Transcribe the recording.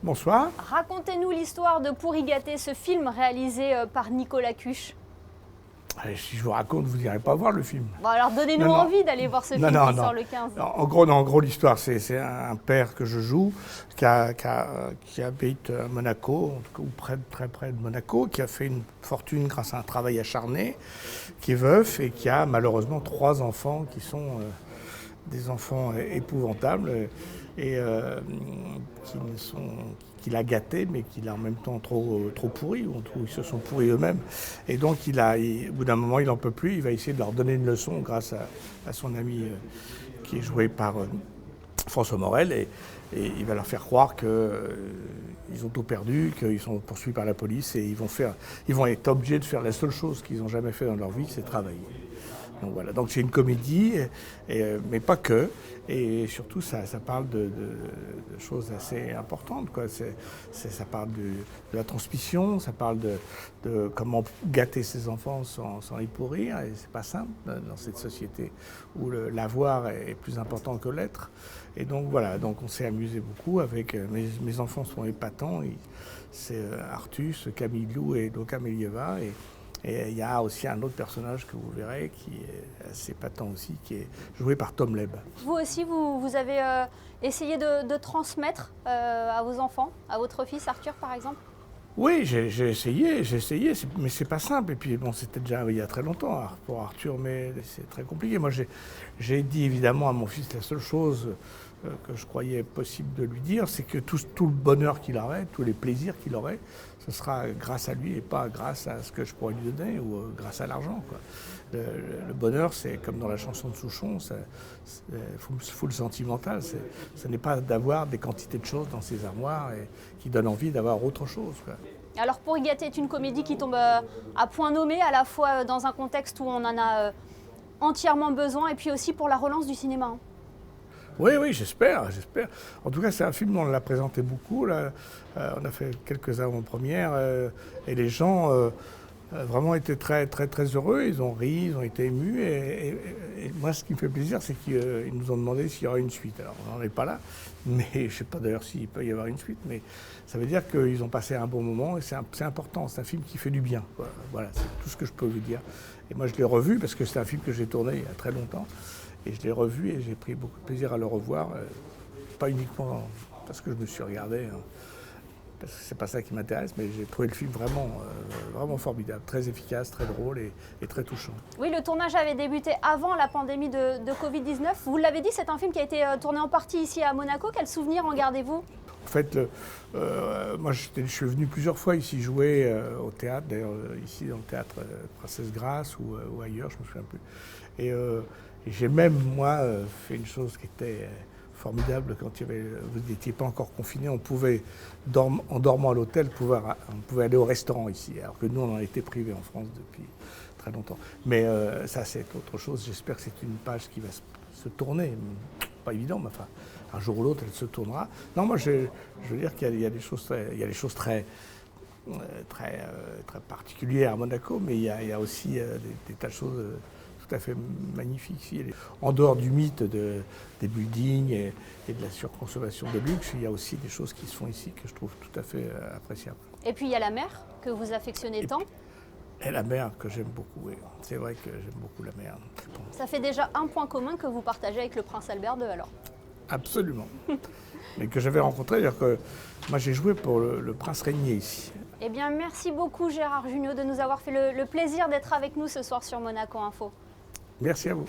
Bonsoir. Racontez-nous l'histoire de Pour y gâter, ce film réalisé par Nicolas Cuche. Allez, si je vous raconte, vous n'irez pas voir le film. Bon, alors donnez-nous Non, non. envie d'aller voir ce film qui sort le 15. En gros, l'histoire, c'est un père que je joue qui habite à Monaco, en tout cas, ou très près de Monaco, qui a fait une fortune grâce à un travail acharné, qui est veuf et qui a malheureusement 3 enfants qui sont des enfants épouvantables et qu'il a gâtés, mais qu'il a en même temps trop pourris, ou ils se sont pourris eux-mêmes. Et donc, au bout d'un moment, il n'en peut plus, il va essayer de leur donner une leçon grâce à son ami qui est joué par François Morel, et il va leur faire croire qu'ils ont tout perdu, qu'ils sont poursuivis par la police, et ils vont être obligés de faire la seule chose qu'ils n'ont jamais fait dans leur vie, c'est travailler. Donc voilà, donc c'est une comédie, mais pas que, et surtout ça parle de choses assez importantes, quoi. Ça parle de la transmission, ça parle de comment gâter ses enfants sans les pourrir, et c'est pas simple dans cette société où l'avoir est plus important que l'être. Et donc voilà, donc on s'est amusé beaucoup avec, mes enfants sont épatants, c'est Artus, Camille Lou et Doka Melieva, et il y a aussi un autre personnage que vous verrez qui est assez épatant aussi, qui est joué par Tom Leb. Vous aussi, vous avez essayé de transmettre à vos enfants, à votre fils Arthur par exemple? Oui, j'ai essayé, mais c'est pas simple. Et puis bon, c'était déjà il y a très longtemps pour Arthur, mais c'est très compliqué. Moi, j'ai dit évidemment à mon fils la seule chose que je croyais possible de lui dire, c'est que tout le bonheur qu'il aurait, tous les plaisirs qu'il aurait, ce sera grâce à lui et pas grâce à ce que je pourrais lui donner ou grâce à l'argent, quoi. Le bonheur, c'est comme dans la chanson de Souchon, full sentimental. Ce n'est pas d'avoir des quantités de choses dans ses armoires et qui donnent envie d'avoir autre chose, quoi. Alors Pour y gâter est une comédie qui tombe à point nommé, à la fois dans un contexte où on en a entièrement besoin et puis aussi pour la relance du cinéma. Oui, j'espère. En tout cas, c'est un film dont on l'a présenté beaucoup, là. On a fait quelques avant-premières et les gens vraiment étaient très heureux. Ils ont ri, ils ont été émus. Et moi, ce qui me fait plaisir, c'est qu'ils nous ont demandé s'il y aura une suite. Alors, on n'en est pas là, mais je ne sais pas d'ailleurs s'il peut y avoir une suite, mais ça veut dire qu'ils ont passé un bon moment et c'est important. C'est un film qui fait du bien, quoi. Voilà, c'est tout ce que je peux vous dire. Et moi, je l'ai revu parce que c'est un film que j'ai tourné il y a très longtemps. Et je l'ai revu et j'ai pris beaucoup de plaisir à le revoir, pas uniquement parce que je me suis regardé, hein, parce que c'est pas ça qui m'intéresse, mais j'ai trouvé le film vraiment formidable, très efficace, très drôle et très touchant. Oui, le tournage avait débuté avant la pandémie de Covid-19. Vous l'avez dit, c'est un film qui a été tourné en partie ici à Monaco. Quel souvenir en gardez-vous? En fait, moi je suis venu plusieurs fois ici jouer au théâtre, d'ailleurs ici dans le théâtre Princesse Grasse ou ailleurs, je me souviens plus. Et j'ai même, moi, fait une chose qui était formidable quand vous n'étiez pas encore confiné. On pouvait, en dormant à l'hôtel, on pouvait aller au restaurant ici, alors que nous, on en était privés en France depuis très longtemps. Mais ça, c'est autre chose. J'espère que c'est une page qui va se tourner. Pas évident, mais enfin, un jour ou l'autre, elle se tournera. Non, moi, je veux dire qu'il y a des choses très particulières à Monaco, mais il y a aussi des tas de choses tout à fait magnifiques ici. En dehors du mythe des buildings et de la surconsommation de luxe, il y a aussi des choses qui se font ici que je trouve tout à fait appréciables. Et puis il y a la mer, que vous affectionnez tant. Et la mer que j'aime beaucoup, oui. C'est vrai que j'aime beaucoup la mer. Bon. Ça fait déjà un point commun que vous partagez avec le prince Albert II alors. Absolument. Mais que j'avais rencontré, c'est-à-dire que moi j'ai joué pour le prince régnier ici. Eh bien merci beaucoup Gérard Jugnot de nous avoir fait le plaisir d'être avec nous ce soir sur Monaco Info. Merci à vous.